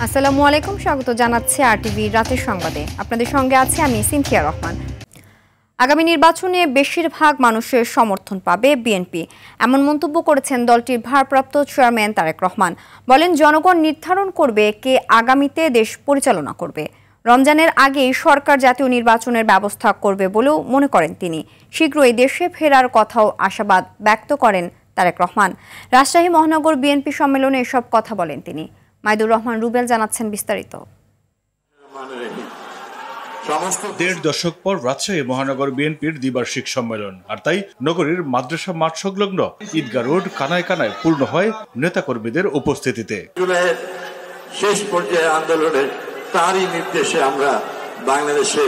আসসালামু আলাইকুম, স্বাগত জানাচ্ছি আরটিভি রাতের সংবাদে। আপনাদের সঙ্গে আছে আমি সিনথিয়া রহমান। আগামী নির্বাচনে বেশিরভাগ মানুষের সমর্থন পাবে বিএনপি, এমন মন্তব্য করেছেন দলটির ভারপ্রাপ্ত চেয়ারম্যান তারেক রহমান। বলেন, জনগণ নির্ধারণ করবে কে আগামীতে দেশ পরিচালনা করবে। রমজানের আগেই সরকার জাতীয় নির্বাচনের ব্যবস্থা করবে বলেও মনে করেন তিনি। শীঘ্রই দেশে ফেরার কথাও আশাবাদ ব্যক্ত করেন তারেক রহমান। রাজশাহী মহানগর বিএনপি সম্মেলনে এসব কথা বলেন তিনি। মাইদুর রহমান রুবেল জানাচ্ছেন বিস্তারিত। দেড় দশক পর রাজশাহী মহানগর বিএনপির দ্বিবার্ষিক সম্মেলন, আর তাই নগরীর মাদ্রাসা মাঠ সংলগ্ন ঈদগাহ রোড কানায় কানায় পূর্ণ হয় নেতাকর্মীদের উপস্থিতিতে। শেষ পর্যায়ে আন্দোলনের তারই নির্দেশে আমরা বাংলাদেশে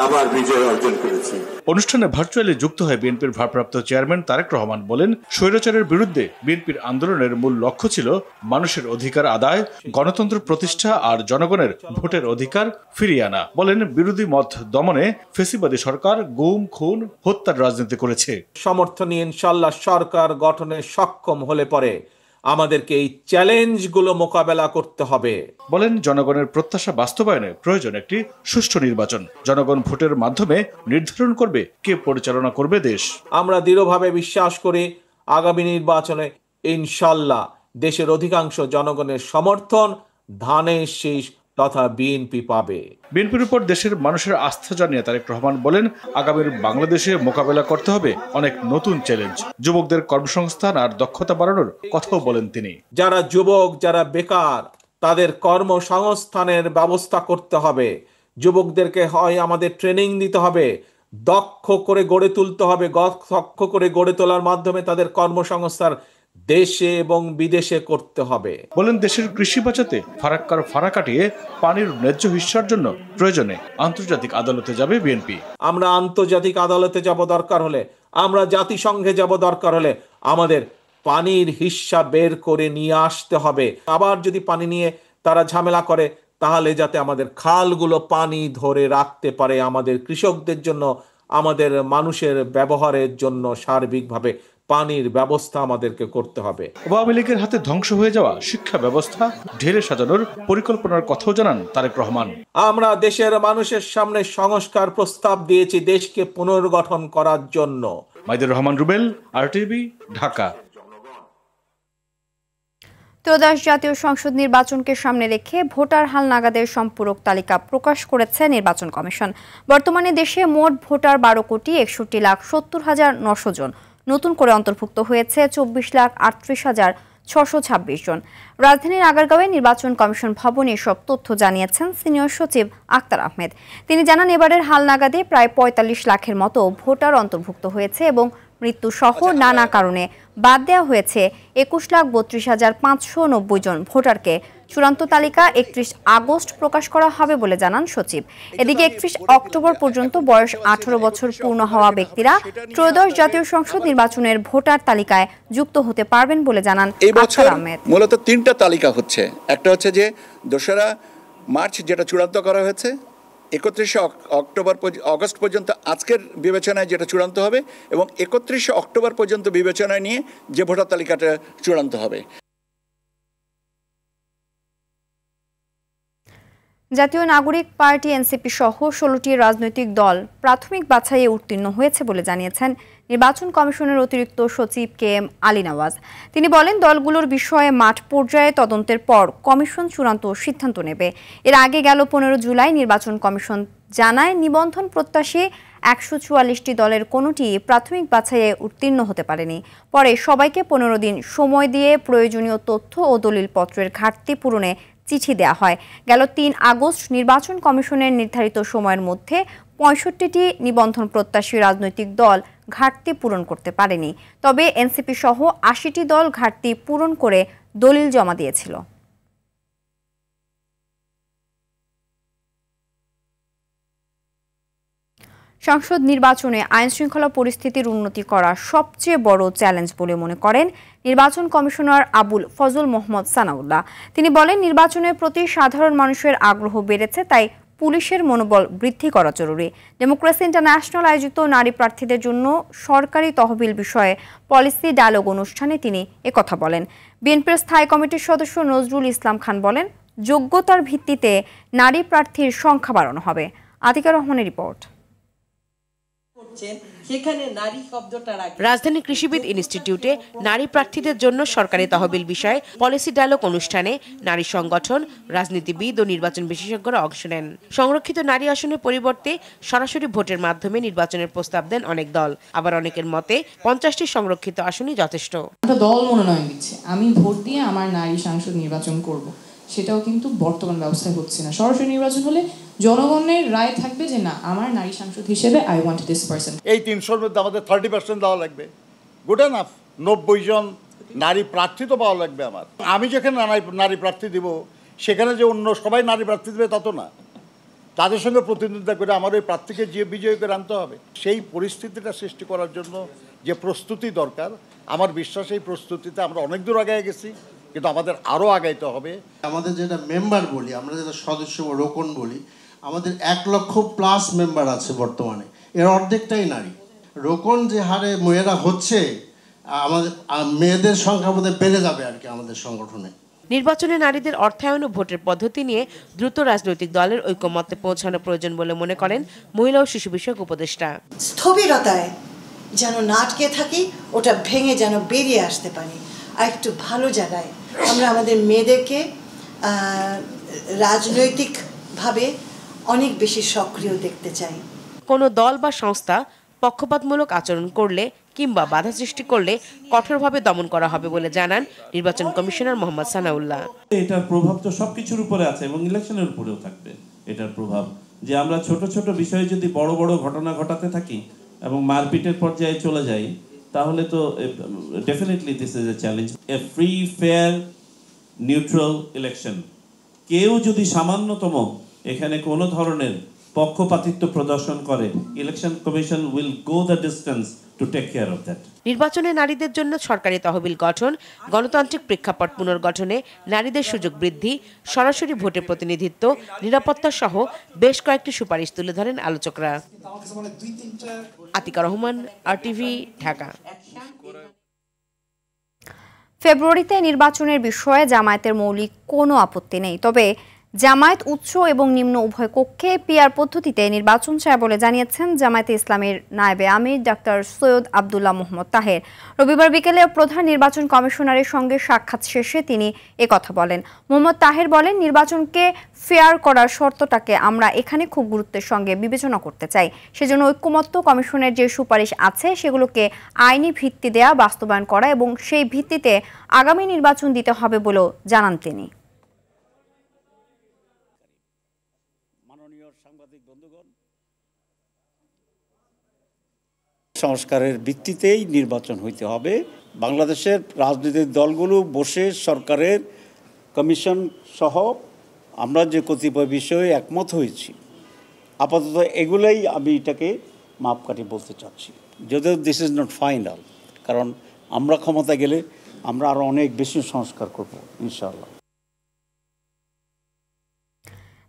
আবার বিজয় অর্জন করেছি। অনুষ্ঠানে ভার্চুয়ালি যুক্ত হয় বিএনপির ভারপ্রাপ্ত চেয়ারম্যান তারেক রহমান। বলেন, স্বৈরাচারের বিরুদ্ধে বিএনপির আন্দোলনের মূল লক্ষ্য ছিল মানুষের অধিকার আদায়, গণতন্ত্র প্রতিষ্ঠা আর জনগণের ভোটের অধিকার ফিরিয়ে আনা। বলেন, বিরোধী মত দমনে ফ্যাসিবাদী সরকার গুম, খুন, হত্যার রাজনীতি করেছে। সমর্থন নিয়ে ইনশাআল্লাহ সরকার গঠনে সক্ষম হলে পরে আমাদেরকে এই চ্যালেঞ্জগুলো মোকাবেলা করতে হবে। বলেন, জনগণের প্রত্যাশা বাস্তবায়নে প্রয়োজন একটি সুষ্ঠু নির্বাচন। জনগণ ভোটের মাধ্যমে নির্ধারণ করবে কে পরিচালনা করবে দেশ। আমরা দৃঢ়ভাবে বিশ্বাস করি আগামী নির্বাচনে ইনশাআল্লাহ দেশের অধিকাংশ জনগণের সমর্থন ধানের শীষ তথা বিএনপি পাবে। বিএনপির উপর দেশের মানুষের আস্থা জানিয়ে তারেক রহমান বলেন, আগামীর বাংলাদেশে মোকাবেলা করতে হবে অনেক নতুন চ্যালেঞ্জ। যুবকদের কর্মসংস্থান আর দক্ষতা বাড়ানোর কথাও বলেন তিনি। যারা যুবক, যারা বেকার, তাদের কর্মসংস্থানের ব্যবস্থা করতে হবে। যুবকদেরকে হয় আমাদের ট্রেনিং দিতে হবে, দক্ষ করে গড়ে তুলতে হবে। দক্ষ করে গড়ে তোলার মাধ্যমে তাদের কর্মসংস্থান দেশে এবং বিদেশে করতে হবে। বলেন, দেশের কৃষি বাঁচাতে ফারাক্কার ফাড়া কাটিয়ে পানির ন্যায্য হিস্যার জন্য প্রয়োজনে আন্তর্জাতিক আদালতে যাবে বিএনপি। আমরা আন্তর্জাতিক আদালতে যাব দরকার হলে, আমরা জাতিসংঘে যাব দরকার হলে, আমাদের পানির হিস্যা বের করে নিয়ে আসতে হবে। আবার যদি পানি নিয়ে তারা ঝামেলা করে, তাহলে যাতে আমাদের খালগুলো পানি ধরে রাখতে পারে, আমাদের কৃষকদের জন্য, আমাদের মানুষের ব্যবহারের জন্য সার্বিকভাবে পানির ব্যবস্থা আমাদেরকে করতে হবে। আওয়ামী লীগের হাতে ধ্বংস হয়ে যাওয়া শিক্ষা ব্যবস্থা ঢেলে সাজানোর পরিকল্পনার কথাও জানান তারেক রহমান। আমরা দেশের মানুষের সামনে সংস্কার প্রস্তাব দিয়েছি দেশকে পুনর্গঠন করার জন্য। মাইদুর রহমান রুবেল, আরটিভি, ঢাকা। ত্রয়োদশ জাতীয় সংসদ নির্বাচনকে সামনে রেখে ভোটার হালনাগাদের সম্পূরক তালিকা প্রকাশ করেছে নির্বাচন কমিশন। বর্তমানে দেশে মোট ভোটার 12,61,70,900 জন। নতুন করে অন্তর্ভুক্ত হয়েছে 24,38,626 জন। রাজধানীর আগারগাঁওয়ে নির্বাচন কমিশন ভবনে এসব তথ্য জানিয়েছেন সিনিয়র সচিব আক্তার আহমেদ। তিনি জানান, এবারের হালনাগাদে প্রায় 45 লাখের মতো ভোটার অন্তর্ভুক্ত হয়েছে এবং মৃত্যু সহ নানা কারণে বাদ দেওয়া হয়েছে 21,32,590 জন ভোটারকে। চূড়ান্ত তালিকা 31 আগস্ট প্রকাশ করা হবে বলে জানান সচিব। এদিকে 31 অক্টোবর পর্যন্ত বয়স 18 বছর পূর্ণ হওয়া ব্যক্তিরা ত্রয়োদশ জাতীয় সংসদ নির্বাচনের ভোটার তালিকায় যুক্ত হতে পারবেন বলে জানান আক্তার আহমেদ। মূলত 3টা তালিকা হচ্ছে। একটা হচ্ছে যে 2রা মার্চ যেটা চূড়ান্ত করা হয়েছে, 31 আগস্ট পর্যন্ত আজকের বিবেচনায় যেটা চূড়ান্ত হবে, এবং 31 অক্টোবর পর্যন্ত বিবেচনায় নিয়ে যে ভোটার তালিকাটা চূড়ান্ত হবে। জাতীয় নাগরিক পার্টি এনসিপি সহ 16টি রাজনৈতিক দল প্রাথমিক বাছাইয়ে উত্তীর্ণ হয়েছে বলে জানিয়েছেন নির্বাচন কমিশনের অতিরিক্ত সচিব KM আলী নওয়াজ। তিনি বলেন, দলগুলোর বিষয়ে মাঠ পর্যায়ে তদন্তের পর কমিশন চূড়ান্ত সিদ্ধান্ত নেবে। এর আগে গেল 15 জুলাই নির্বাচন কমিশন জানায়, নিবন্ধন প্রত্যাশী 144টি দলের কোনোটি প্রাথমিক বাছাইয়ে উত্তীর্ণ হতে পারেনি। পরে সবাইকে 15 দিন সময় দিয়ে প্রয়োজনীয় তথ্য ও দলিলপত্রের ঘাটতি পূরণে চিঠি দেওয়া হয়। গেল 3 আগস্ট নির্বাচন কমিশনের নির্ধারিত সময়ের মধ্যে 65টি নিবন্ধন প্রত্যাশী রাজনৈতিক দল ঘাটতি পূরণ করতে পারেনি। তবে এনসিপি সহ 80টি দল ঘাটতি পূরণ করে দলিল জমা দিয়েছিল। সংসদ নির্বাচনে আইনশৃঙ্খলা পরিস্থিতির উন্নতি করা সবচেয়ে বড় চ্যালেঞ্জ বলে মনে করেন নির্বাচন কমিশনার আবুল ফজল মোহাম্মদ সানাউল্লাহ। তিনি বলেন, নির্বাচনের প্রতি সাধারণ মানুষের আগ্রহ বেড়েছে, তাই পুলিশের মনোবল বৃদ্ধি করা জরুরি। ডেমোক্রেসি ইন্টারন্যাশনাল আয়োজিত নারী প্রার্থীদের জন্য সরকারি তহবিল বিষয়ে পলিসি ডায়ালগ অনুষ্ঠানে তিনি একথা বলেন। বিএনপির স্থায়ী কমিটির সদস্য নজরুল ইসলাম খান বলেন, যোগ্যতার ভিত্তিতে নারী প্রার্থীর সংখ্যা বাড়ানো হবে। আতিকা রহমানের রিপোর্ট। রাজধানী কৃষিবিদ ইনস্টিটিউটে নারী প্রার্থীদের জন্য সরকারি তহবিল বিষয়ে পলিসি ডায়ালগ অনুষ্ঠানে নারী সংগঠন, রাজনীতিবিদ ও নির্বাচন বিশেষজ্ঞরা অংশ নেন। সংরক্ষিত নারী আসনের পরিবর্তে সরাসরি ভোটের মাধ্যমে নির্বাচনের প্রস্তাব দেন অনেক দল। আবার অনেকের মতে 50টি সংরক্ষিত আসনই যথেষ্ট। দল মনোনয়ন দিচ্ছে, আমি ভোট দিয়ে আমার নারী সাংসদ নির্বাচন করব, সেটাও কিন্তু বর্তমান ব্যবস্থায় হচ্ছে না। সরাসরি নির্বাচন হলে জনগণের রায় থাকবে যে না, আমার নারী সাংসদ হিসেবে আই ওয়ান্ট দিস পারসন। এই 300-র মধ্যে আমাদের 30% দেওয়া লাগবে, গুড এনাফ। 90 জন নারী প্রার্থী তো পাওয়া লাগবে আমার। আমি যেখানে নারী প্রার্থী দিব, সেখানে যে অন্য সবাই নারী প্রার্থী দেবে তা তো না। তাদের সঙ্গে প্রতিদ্বন্দ্বিতা করে আমার ওই প্রার্থীকে যে বিজয়ী করে আনতে হবে। সেই পরিস্থিতিটা সৃষ্টি করার জন্য যে প্রস্তুতি দরকার, আমার বিশ্বাস এই প্রস্তুতিতে আমরা অনেক দূর আগে গেছি, কিন্তু আমাদের আরও আগাইতে হবে। আমাদের যেটা মেম্বার বলি, আমরা যেটা সদস্য রোকন বলি, আমাদের 1 লক্ষ প্লাস মেম্বার আছে বর্তমানে, এর অর্ধেকটাই নারী। রোকন যে হারে মেয়েরা হচ্ছে, আমাদের মেয়েদের সংখ্যা বোধহয় বেড়ে যাবে আর কি আমাদের সংগঠনে। নির্বাচনে নারীদের অর্থায়ন ও ভোটের পদ্ধতি নিয়ে দ্রুত রাজনৈতিক দলের ঐকমত্যে পৌঁছানো প্রয়োজন বলে মনে করেন মহিলা ও শিশু বিষয়ক উপদেষ্টা। স্থবিরতায় যেন না আটকে থাকি, ওটা ভেঙে যেন বেরিয়ে আসতে পারি, আর একটু ভালো জায়গায় আমরা আমাদের মেয়েদেরকে রাজনৈতিকভাবে অনেক বেশি সক্রিয় দেখতে চাই। কোনো দল বা সংস্থা পক্ষপাতমূলক আচরণ করলে কিংবা বাধা সৃষ্টি করলে কঠোরভাবে দমন করা হবে বলে জানান নির্বাচন কমিশনার মোহাম্মদ সানাউল্লাহ। এটার প্রভাব তো সবকিছুর উপরে আছে এবং ইলেকশনের উপরেও থাকবে এটার প্রভাব। যে আমরা ছোট ছোট বিষয়ে যদি বড় বড় ঘটনা ঘটাতে থাকি এবং মারপিটের পর্যায়ে চলে যাই, তাহলে তো definitely this is a challenge. A free, fair, neutral election. কেউ যদি সামান্যতম এখানে কোনো ধরনের পক্ষপাতিত্ব প্রদর্শন করে, election commission will go the distance to take care of that. নির্বাচনে নারীদের জন্য সরকারি তহবিল গঠন, গণতান্ত্রিক প্রেক্ষাপট পুনর্গঠনে নারীদের সুযোগ বৃদ্ধি, সরাসরি ভোটে প্রতিনিধিত্ব, নিরাপত্তা সহ বেশ কয়েকটি সুপারিশ তুলে ধরেন আলোচকরা। আতিকা রহমান, RTV, ঢাকা। ফেব্রুয়ারিতে নির্বাচনের বিষয়ে জামায়াতের মৌলিক কোনো আপত্তি নেই, তবে জামায়াত উচ্চ এবং নিম্ন উভয় কক্ষে পিআর পদ্ধতিতে নির্বাচন চায় বলে জানিয়েছেন জামায়াতে ইসলামীর নায়েবে আমির ডাক্তার সৈয়দ আব্দুল্লাহ মোহাম্মদ তাহের। রবিবার বিকেলে প্রধান নির্বাচন কমিশনারের সঙ্গে সাক্ষাৎ শেষে তিনি একথা বলেন। মোহাম্মদ তাহের বলেন, নির্বাচনকে ফেয়ার করার শর্তটাকে আমরা এখানে খুব গুরুত্বের সঙ্গে বিবেচনা করতে চাই। সেজন্য ঐক্যমত্য কমিশনের যে সুপারিশ আছে সেগুলোকে আইনি ভিত্তি দেয়া, বাস্তবায়ন করা এবং সেই ভিত্তিতে আগামী নির্বাচন দিতে হবে বলেও জানান তিনি। সংস্কারের ভিত্তিতেই নির্বাচন হইতে হবে। বাংলাদেশের রাজনৈতিক দলগুলো বসে সরকারের কমিশন সহ আমরা যে কতিপয় বিষয়ে একমত হয়েছি, আপাতত এগুলোই আমি এটাকে মাপকাঠি বলতে চাচ্ছি, যদিও দিস ইজ নট ফাইনাল, কারণ আমরা ক্ষমতা গেলে আমরা আরও অনেক বেশি সংস্কার করব ইনশাআল্লাহ।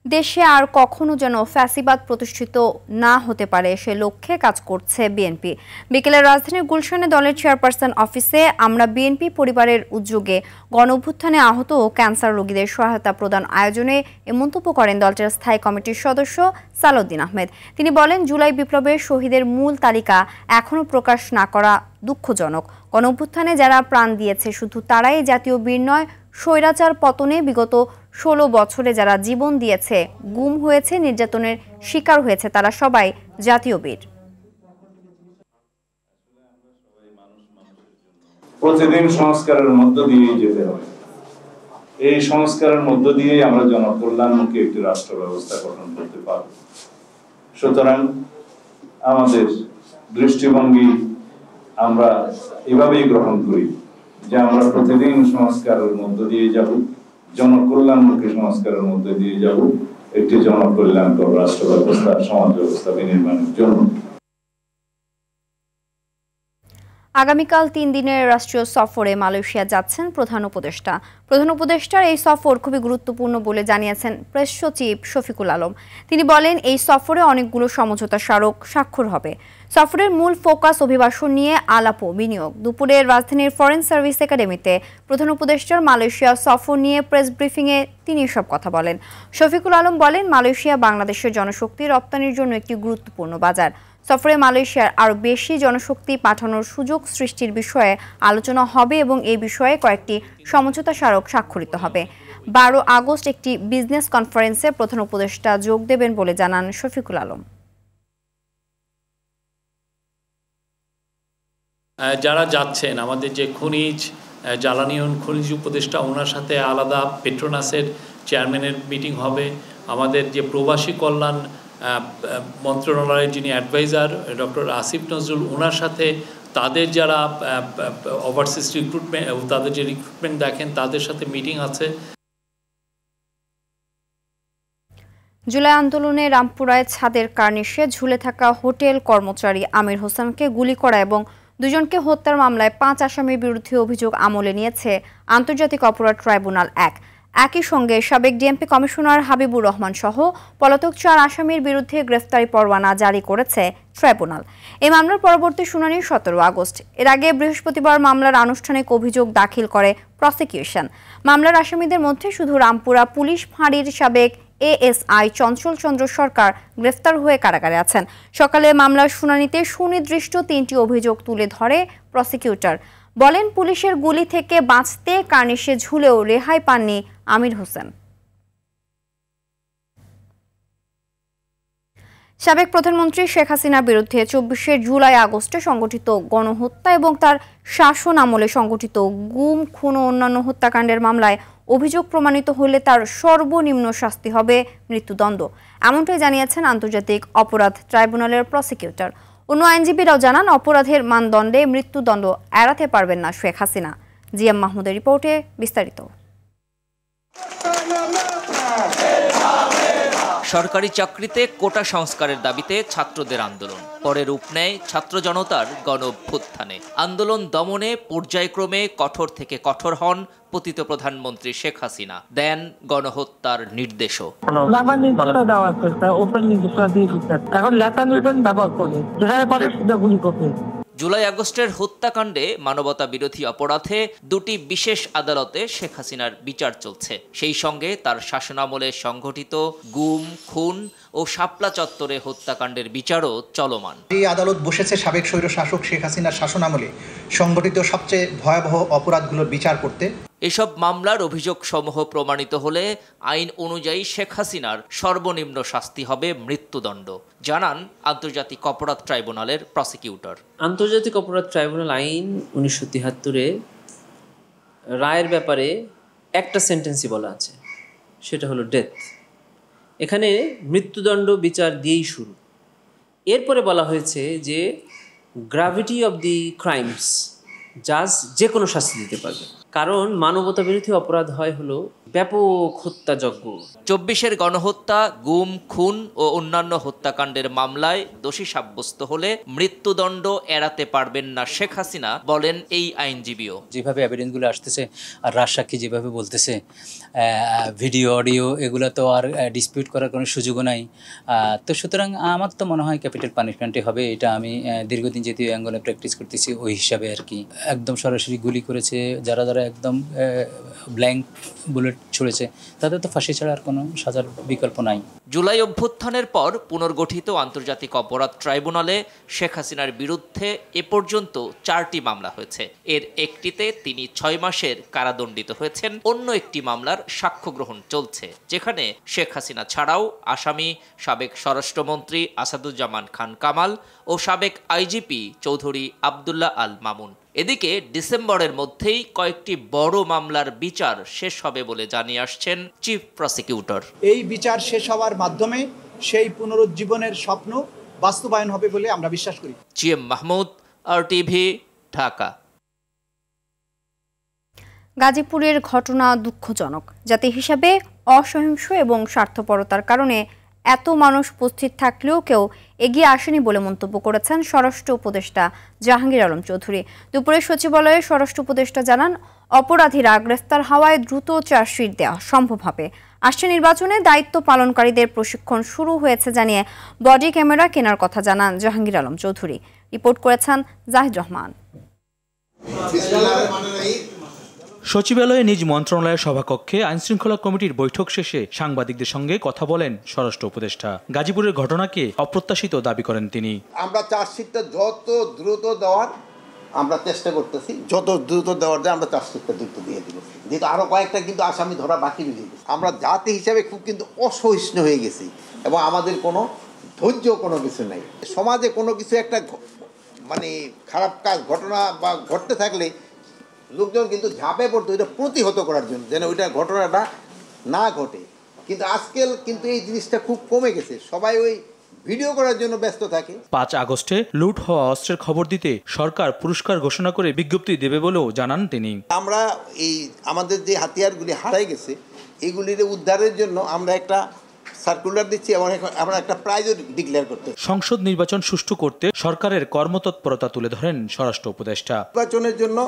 দেশে আর কখনো যেন ফ্যাসিবাদ প্রতিষ্ঠিত না হতে পারে সে লক্ষ্যে কাজ করছে বিএনপি। বিকেলে রাজধানীর গুলশানে দলের চেয়ারপারসন অফিসে আমরা বিএনপি পরিবারের উদ্যোগে গণঅভ্যুত্থানে আহত ও ক্যান্সার রোগীদের সহায়তা প্রদান আয়োজনে এ মন্তব্য করেন দলটির স্থায়ী কমিটির সদস্য সালাউদ্দিন আহমেদ। তিনি বলেন, জুলাই বিপ্লবের শহীদের মূল তালিকা এখনও প্রকাশ না করা দুঃখজনক। গণঅভ্যুত্থানে যারা প্রাণ দিয়েছে শুধু তারাই জাতীয় বীর নয়, স্বৈরাচার পতনে বিগত 16 বছরে যারা জীবন দিয়েছে, গুম হয়েছে, নির্যাতনের শিকার হয়েছে, তারা সবাই জাতীয় বীর। প্রতিদিন সংস্কারের মধ্য দিয়ে যেতে হবে। এই সংস্কারের মধ্য দিয়ে আমরা জনকল্যাণমুখী একটি রাষ্ট্র ব্যবস্থা গঠন করতে পারব। সুতরাং আমাদের দৃষ্টিভঙ্গি আমরা এভাবেই গ্রহণ করি যে আমরা প্রতিদিন সংস্কারের মধ্য দিয়ে যাব, জনকল্যাণমুখী সংস্কারের মধ্যে দিয়ে যাব একটি জনকল্যাণকর রাষ্ট্র ব্যবস্থা, সমাজ ব্যবস্থা বিনির্মাণের জন্য। আগামীকাল 3 দিনের রাষ্ট্রীয় সফরে মালয়েশিয়া যাচ্ছেন প্রধান উপদেষ্টা। প্রধান উপদেষ্টার এই সফর খুবই গুরুত্বপূর্ণ বলে জানিয়েছেন প্রেস সচিব শফিকুল আলম। তিনি বলেন, এই সফরে অনেকগুলো সমঝোতা স্মারক স্বাক্ষর হবে। সফরের মূল ফোকাস অভিবাসন নিয়ে আলাপ ও বিনিয়োগ। দুপুরে রাজধানীর ফরেন সার্ভিস একাডেমিতে প্রধান উপদেষ্টার মালয়েশিয়া সফর নিয়ে প্রেস ব্রিফিংয়ে তিনি এসব কথা বলেন। শফিকুল আলম বলেন, মালয়েশিয়া বাংলাদেশের জনশক্তি রপ্তানির জন্য একটি গুরুত্বপূর্ণ বাজার। সফরে মালয়েশিয়ার আরও বেশি জনশক্তি পাঠানোর সুযোগ সৃষ্টির বিষয়ে আলোচনা হবে এবং এই বিষয়ে কয়েকটি সমঝোতা স্মারক স্বাক্ষরিত হবে। 12 আগস্ট একটি বিজনেস কনফারেন্সে প্রধান উপদেষ্টা যোগ দেবেন বলে জানান শফিকুল আলম। যারা যাচ্ছেন, আমাদের যে খনিজ জ্বালানি ও খনিজ উপদেষ্টা, ওনার সাথে আলাদা পেট্রোনাসের চেয়ারম্যানের মিটিং হবে। আমাদের যে প্রবাসী কল্যাণ মন্ত্রণালয়ের যিনি অ্যাডভাইজার ডক্টর আসিফ নজরুল, ওনার সাথে তাদের যারা ওভারসিজ রিক্রুটমেন্ট, তাদের যে রিক্রুটমেন্ট দেখেন, তাদের সাথে মিটিং আছে। জুলাই আন্দোলনে রামপুরায় ছাদের কার্নিশে ঝুলে থাকা হোটেল কর্মচারী আমির হোসেনকে গুলি করা এবং দুজনকে হত্যার মামলায় 5 আসামির বিরুদ্ধে অভিযোগ আমলে নিয়েছে আন্তর্জাতিক অপরাধ ট্রাইব্যুনাল 1। একই সঙ্গে সাবেক ডিএমপি কমিশনার হাবিবুর রহমান সহ পলাতক 4 আসামির বিরুদ্ধে গ্রেফতারি পরোয়ানা জারি করেছে ট্রাইব্যুনাল। এই মামলার পরবর্তী শুনানি 17 আগস্ট। এর আগে বৃহস্পতিবার মামলার আনুষ্ঠানিক অভিযোগ দাখিল করে প্রসিকিউশন। মামলার আসামিদের মধ্যে শুধু রামপুরা পুলিশ ফাঁড়ির সাবেক এএসআই চঞ্চল চন্দ্র সরকার গ্রেফতার হয়ে কারাগারে আছেন। সকালে মামলার শুনানিতে সুনির্দিষ্ট 3টি অভিযোগ তুলে ধরে প্রসিকিউটর। বলেন, পুলিশের গুলি থেকে বাঁচতে কার্নিশে ঝুলেও রেহাই পাননি আমির হোসেন। সাবেক প্রধানমন্ত্রী শেখ হাসিনার বিরুদ্ধে 24শে জুলাই আগস্টে সংগঠিত গণহত্যা এবং তার শাসন আমলে সংগঠিত গুম, খুন ও অন্যান্য হত্যাকাণ্ডের মামলায় অভিযোগ প্রমাণিত হলে তার সর্বনিম্ন শাস্তি হবে মৃত্যুদণ্ড। এমনটাই জানিয়েছেন আন্তর্জাতিক অপরাধ ট্রাইব্যুনালের প্রসিকিউটর। অন্য আইনজীবীরাও জানান, অপরাধের মানদণ্ডে মৃত্যুদণ্ড এড়াতে পারবেন না শেখ হাসিনা। জিএম মাহমুদের রিপোর্টে বিস্তারিত। সরকারি চাকরিতে কোটা সংস্কারের দাবিতে ছাত্রদের আন্দোলন, পরে রূপ নেয় ছাত্র জনতার গণ-অভ্যুত্থানে। আন্দোলন দমনে পর্যায়ক্রমে কঠোর থেকে কঠোর হন পতিত প্রধানমন্ত্রী শেখ হাসিনা, দেন গণহত্যার নির্দেশও। জুলাই আগস্টের হত্যাকাণ্ডে মানবতা বিরোধী অপরাধে 2টি বিশেষ আদালতে শেখ হাসিনার বিচার চলছে। সেই সঙ্গে তার শাসনামলে সংঘটিত গুম, খুন ও শাপলা চত্বরে হত্যাকাণ্ডের বিচারও চলমান। এই আদালত বসেছে সাবেক স্বৈরশাসক শেখ হাসিনার শাসনামলে সংঘটিত সবচেয়ে ভয়াবহ অপরাধগুলোর বিচার করতে। এসব মামলার অভিযোগ সমূহ প্রমাণিত হলে আইন অনুযায়ী শেখ হাসিনার সর্বনিম্ন শাস্তি হবে মৃত্যুদণ্ড, জানান আন্তর্জাতিক অপরাধ ট্রাইব্যুনালের প্রসিকিউটর। আন্তর্জাতিক অপরাধ ট্রাইব্যুনাল আইন 1973-এ রায়ের ব্যাপারে একটা সেন্টেন্সই বলা আছে, সেটা হলো ডেথ। এখানে মৃত্যুদণ্ড বিচার দিয়েই শুরু। এরপরে বলা হয়েছে যে গ্র্যাভিটি অব দি ক্রাইমস, জাজ যে কোনো শাস্তি দিতে পারবে, কারণ মানবতা বিরোধী অপরাধ হয় হলো ব্যাপক হত্যাযজ্ঞ। 24-এর গণহত্যা, গুম, খুন ও অন্যান্য হত্যাকাণ্ডের মামলায় দোষী সাব্যস্ত হলে মৃত্যুদণ্ড এড়াতে পারবেন না শেখ হাসিনা, বলেন এই আইনজীবীও। যেভাবে এভিডেন্সগুলো আসতেছে আর রাজসাক্ষী যেভাবে বলতেছে, ভিডিও অডিও এগুলো তো আর ডিসপিউট করার কোনো সুযোগও নাই। তো সুতরাং আমার তো মনে হয় ক্যাপিটাল পানিশমেন্টই হবে। এটা আমি দীর্ঘদিন যেহেতু অঙ্গনে প্র্যাকটিস করতেছি ওই হিসাবে আর কি। একদম সরাসরি গুলি করেছে যারা যারা একদম ব্ল্যাঙ্ক বুলেট ছুড়েছে, তাদের তো ফাঁসি ছাড়া আর কোনো সাজার বিকল্প নাই। জুলাই অভ্যুত্থানের পর পুনর্গঠিত আন্তর্জাতিক অপরাধ ট্রাইব্যুনালে শেখ হাসিনার বিরুদ্ধে এ পর্যন্ত 4টি মামলা হয়েছে। এর একটিতে তিনি 6 মাসের কারাদণ্ডিত হয়েছেন। অন্য একটি মামলার সাক্ষ্য গ্রহণ চলছে, যেখানে শেখ হাসিনা ছাড়াও আসামি সাবেক স্বরাষ্ট্রমন্ত্রী আসাদুজ্জামান খান কামাল ও সাবেক আইজিপি চৌধুরী আবদুল্লাহ আল মামুন। এদিকে ডিসেম্বরের মধ্যেই কয়েকটি বড় মামলার বিচার শেষ হবে বলে জানিয়ে আসছেন চিফ প্রসিকিউটর। এই বিচার শেষ হওয়ার মাধ্যমে সেই পুনরুজ্জীবনের স্বপ্ন বাস্তবায়ন হবে বলে আমরা বিশ্বাস করি। GM Mahmud, RTV, Dhaka. গাজীপুরের ঘটনা দুঃখজনক। জাতি হিসাবে অসহিংস এবং স্বার্থপরতার কারণে এত মানুষ উপস্থিত থাকলেও কেউ এগিয়ে আসেনি বলে মন্তব্য করেছেন স্বরাষ্ট্র উপদেষ্টা জাহাঙ্গীর আলম চৌধুরী। দুপুরে সচিবালয়ে স্বরাষ্ট্র উপদেষ্টা জানান, অপরাধীরা গ্রেফতার হওয়ায় দ্রুত চার্জশিট দেওয়া সম্ভব হবে। আসছে নির্বাচনে দায়িত্ব পালনকারীদের প্রশিক্ষণ শুরু হয়েছে জানিয়ে বডি ক্যামেরা কেনার কথা জানান জাহাঙ্গীর আলম চৌধুরী। রিপোর্ট করেছেন জাহিদ রহমান। সচিবালয়ে নিজ মন্ত্রণালয়ের সভাকক্ষে আইনশৃঙ্খলা কমিটির বৈঠক শেষে সাংবাদিকদের সঙ্গে কথা বলেন স্বরাষ্ট্র উপদেষ্টা। গাজীপুরের ঘটনাকে অপ্রত্যাশিত দাবি করেন তিনি। আমরা চার্জশিটটা যত দ্রুত দেওয়ার আমরা চেষ্টা করতেছি, যত দ্রুত দেওয়ার যায় আমরা চার্জশিটটা দ্রুত দিয়ে দিব, যেহেতু আরও কয়েকটা কিন্তু আসামি ধরা বাকি রয়ে গেছে। আমরা জাতি হিসাবে খুব কিন্তু অসহিষ্ণু হয়ে গেছি এবং আমাদের কোনো ধৈর্য কোনো কিছু নেই। সমাজে কোনো কিছু একটা মানে খারাপ কাজ ঘটনা বা ঘটতে থাকলে লোকজন কিন্তু ঝাঁপে পড়তো ওইটা প্রতিহত করার জন্য, যেন ওইটা ঘটনাটা না ঘটে। কিন্তু আজকাল কিন্তু এই জিনিসটা খুব কমে গেছে, সবাই ওই ভিডিও করার জন্য ব্যস্ত থাকে। 5 আগস্টে লুট হওয়া অস্ত্রের খবর দিতে সরকার পুরস্কার ঘোষণা করে বিজ্ঞপ্তি দেবে বলেও জানান তিনি। আমরা এই আমাদের যে হাতিয়ারগুলি হারাই গেছে এগুলির উদ্ধারের জন্য আমরা একটা সার্কুলার দিচ্ছি এবং আমরা একটা প্রাইজও ডিক্লেয়ার করতে। সংসদ নির্বাচন সুষ্ঠু করতে সরকারের কর্মতৎপরতা তুলে ধরেন স্বরাষ্ট্র উপদেষ্টা। নির্বাচনের জন্য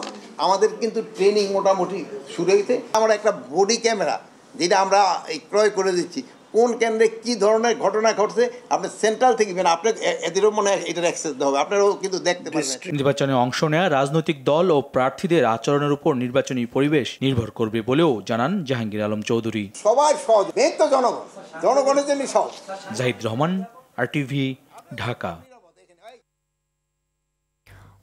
আমাদের কিন্তু ট্রেনিং মোটামুটি শুরু হয়েছে। আমরা একটা বডি ক্যামেরা যেটা আমরা ক্রয় করে দিচ্ছি, কোন কেন্দ্রে কি ধরনের ঘটনা ঘটছে আপনি সেন্ট্রাল থেকে আপনার এদেরও মনে হয় এটার অ্যাক্সেস দেওয়া হবে, আপনারাও কিন্তু দেখতে পারবেন। নির্বাচনে অংশ নেওয়া রাজনৈতিক দল ও প্রার্থীদের আচরণের উপর নির্বাচনী পরিবেশ নির্ভর করবে বলেও জানান জাহাঙ্গীর আলম চৌধুরী। সবাই সহজ, মেন তো জনগণ, জনগণের জন্য সহজ। জাহিদ রহমান, RTV, ঢাকা।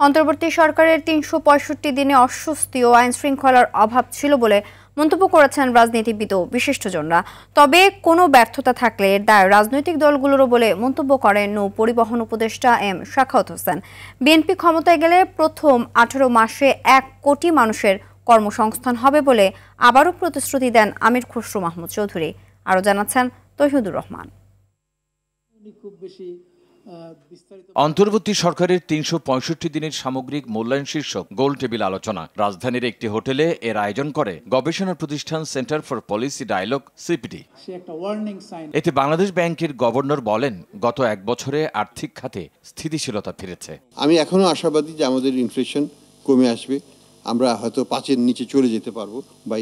অন্তর্বর্তী সরকারের 365 দিনে অস্বস্তি ও আইন শৃঙ্খলার অভাব ছিল বলে মন্তব্য করেছেন রাজনীতিবিদ ও বিশিষ্টজনরা। তবে কোনো ব্যর্থতা থাকলে এর দায় রাজনৈতিক দলগুলোরও বলে মন্তব্য করেন নৌ পরিবহন উপদেষ্টা এম শাখাওয়াত হোসেন। বিএনপি ক্ষমতায় গেলে প্রথম 18 মাসে 1 কোটি মানুষের কর্মসংস্থান হবে বলে আবারও প্রতিশ্রুতি দেন আমির খসরু মাহমুদ চৌধুরী। আরও জানাচ্ছেন তৌহিদুর রহমান। অন্তর্বর্তী সরকারের 365 দিনের সামগ্রিক মূল্যায়ন শীর্ষক গোল টেবিল আলোচনা রাজধানীর একটি হোটেলে এর আয়োজন করে গবেষণা প্রতিষ্ঠান centre for policy dialogue CPD। এতে বাংলাদেশ ব্যাংকের গভর্নর বলেন, গত 1 বছরে আর্থিক খাতে স্থিতিশীলতা ফিরেছে। আমি এখনো আশাবাদী যে আমাদের ইনফ্লেশন কমে আসবে, আমরা হয়তো 5-এর নিচে চলে যেতে পারবো বা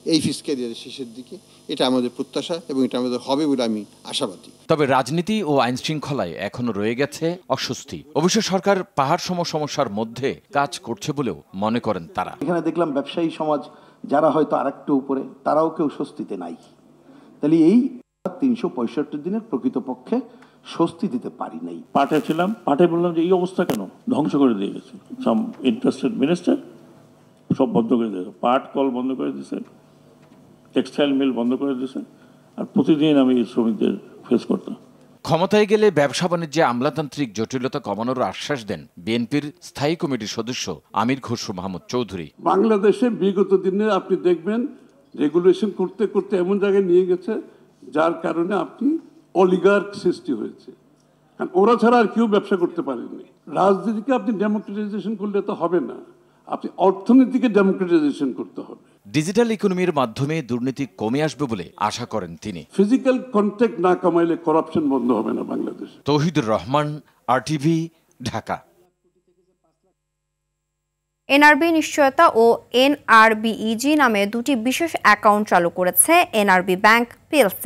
এই ফিসক্যাল ইয়ারের শেষের দিকে। এটা আমাদের প্রত্যাশা এবং এটা আমাদের হবে বলে আমি আশাবাদী। তবে রাজনীতি ও আইন শৃঙ্খলায় এখনো রয়ে গেছে অস্বস্তি। অবশ্য সরকার পাহাড় সম সমস্যার মধ্যে কাজ করছে বলেও মনে করেন তারা। এখানে দেখলাম ব্যবসায়ী সমাজ যারা হয়তো আরেকটু উপরে, তারাও কেউ স্বস্তিতে নাই। তাহলে এই 365 দিনের প্রকৃতপক্ষে স্বস্তি দিতে পারি নাই। পাটে ছিলাম, পাটে বললাম যে এই অবস্থা কেন, ধ্বংস করে দিয়ে গেছে সাম ইন্টারেস্টেড মিনিস্টার, সব বন্ধ করে দিয়েছে, পাট কল বন্ধ করে দিয়েছে, টেক্সটাইল মিল বন্ধ করে দিয়েছে, আর প্রতিদিন আমি শ্রমিকদের ফেস করতাম। ক্ষমতায় গেলে ব্যবসা বাণিজ্যে আমলাতান্ত্রিক জটিলতা কমানোর আশ্বাস দেন বিএনপির স্থায়ী কমিটির সদস্য আমির খসরু মাহমুদ চৌধুরী। বাংলাদেশে বিগত দিনে আপনি দেখবেন রেগুলেশন করতে করতে এমন জায়গায় নিয়ে গেছে যার কারণে আপনি অলিগার্ক সৃষ্টি হয়েছে, কারণ ওরা ছাড়া আর কেউ ব্যবসা করতে পারেনি। রাজনীতিকে আপনি ডেমোক্রেটাইজেশন করলে তো হবে না, আপনি অর্থনীতিকে ডেমোক্রেটাইজেশন করতে হবে। ডিজিটাল ইকোনমির মাধ্যমে দুর্নীতি কমে আসবে বলে আশা করেন তিনি। ফিজিক্যাল কন্ট্যাক্ট না কমাইলে করাপশন বন্ধ হবে না বাংলাদেশ। তৌহিদুর রহমান, RTV, ঢাকা। এনআরবি নিশ্চয়তা ও NRBEG নামে দুটি বিশেষ অ্যাকাউন্ট চালু করেছে এনআরবি ব্যাংক PLC।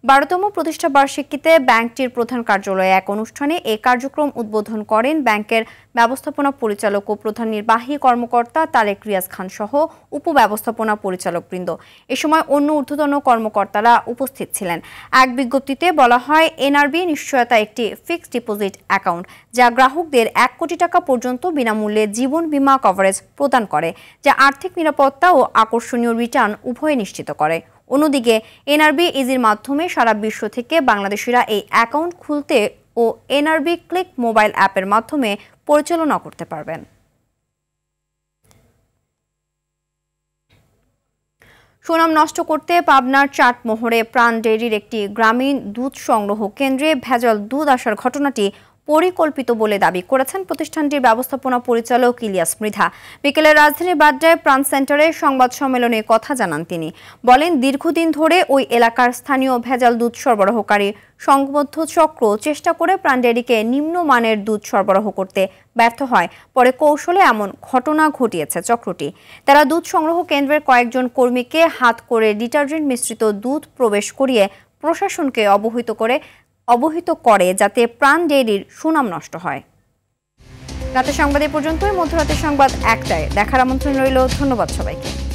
12তম প্রতিষ্ঠা বার্ষিকীতে ব্যাংকটির প্রধান কার্যালয়ে এক অনুষ্ঠানে এই কার্যক্রম উদ্বোধন করেন ব্যাংকের ব্যবস্থাপনা পরিচালক ও প্রধান নির্বাহী কর্মকর্তা তারেক রিয়াজ খান সহ উপব্যবস্থাপনা পরিচালকবৃন্দ। এ সময় অন্য ঊর্ধ্বতন কর্মকর্তারা উপস্থিত ছিলেন। এক বিজ্ঞপ্তিতে বলা হয়, এনআরবি নিশ্চয়তা একটি ফিক্সড ডিপোজিট অ্যাকাউন্ট যা গ্রাহকদের 1 কোটি টাকা পর্যন্ত বিনামূল্যে জীবন বীমা কভারেজ প্রদান করে, যা আর্থিক নিরাপত্তা ও আকর্ষণীয় রিটার্ন উভয় নিশ্চিত করে। অন্যদিকে NRBEG'র মাধ্যমে সারা বিশ্ব থেকে বাংলাদেশিরা এই অ্যাকাউন্ট খুলতে ও NRB ক্লিক মোবাইল অ্যাপের মাধ্যমে পরিচালনা করতে পারবেন। সুনাম নষ্ট করতে পাবনার চাটমোহরে প্রাণ ডেইরির একটি গ্রামীণ দুধ সংগ্রহ কেন্দ্রে ভেজাল দুধ আসার ঘটনাটি পরিকল্পিত বলে দাবি করেছেন প্রতিষ্ঠানটির ব্যবস্থাপনা পরিচালক ইলিয়াস মৃধা। বিকেলে রাজধানীর বাড্ডায় প্রাণ সেন্টারে সংবাদ সম্মেলনে কথা জানান তিনি। বলেন, দীর্ঘদিন ধরে ওই এলাকার স্থানীয় ভেজাল দুধ সরবরাহকারী সংবদ্ধ চক্র চেষ্টা করে প্রাণ ডেয়ারিকে নিম্নমানের দুধ সরবরাহ করতে ব্যর্থ হয়। পরে কৌশলে এমন ঘটনা ঘটিয়েছে চক্রটি। তারা দুধ সংগ্রহ কেন্দ্রের কয়েকজন কর্মীকে হাত করে ডিটারজেন্ট মিশ্রিত দুধ প্রবেশ করিয়ে প্রশাসনকে অবহিত করে যাতে প্রাণ ডেয়ারির সুনাম নষ্ট হয়। রাতের সংবাদ এ পর্যন্তই। মধ্যরাতের সংবাদ ১টায় দেখার আমন্ত্রণ রইল। ধন্যবাদ সবাইকে।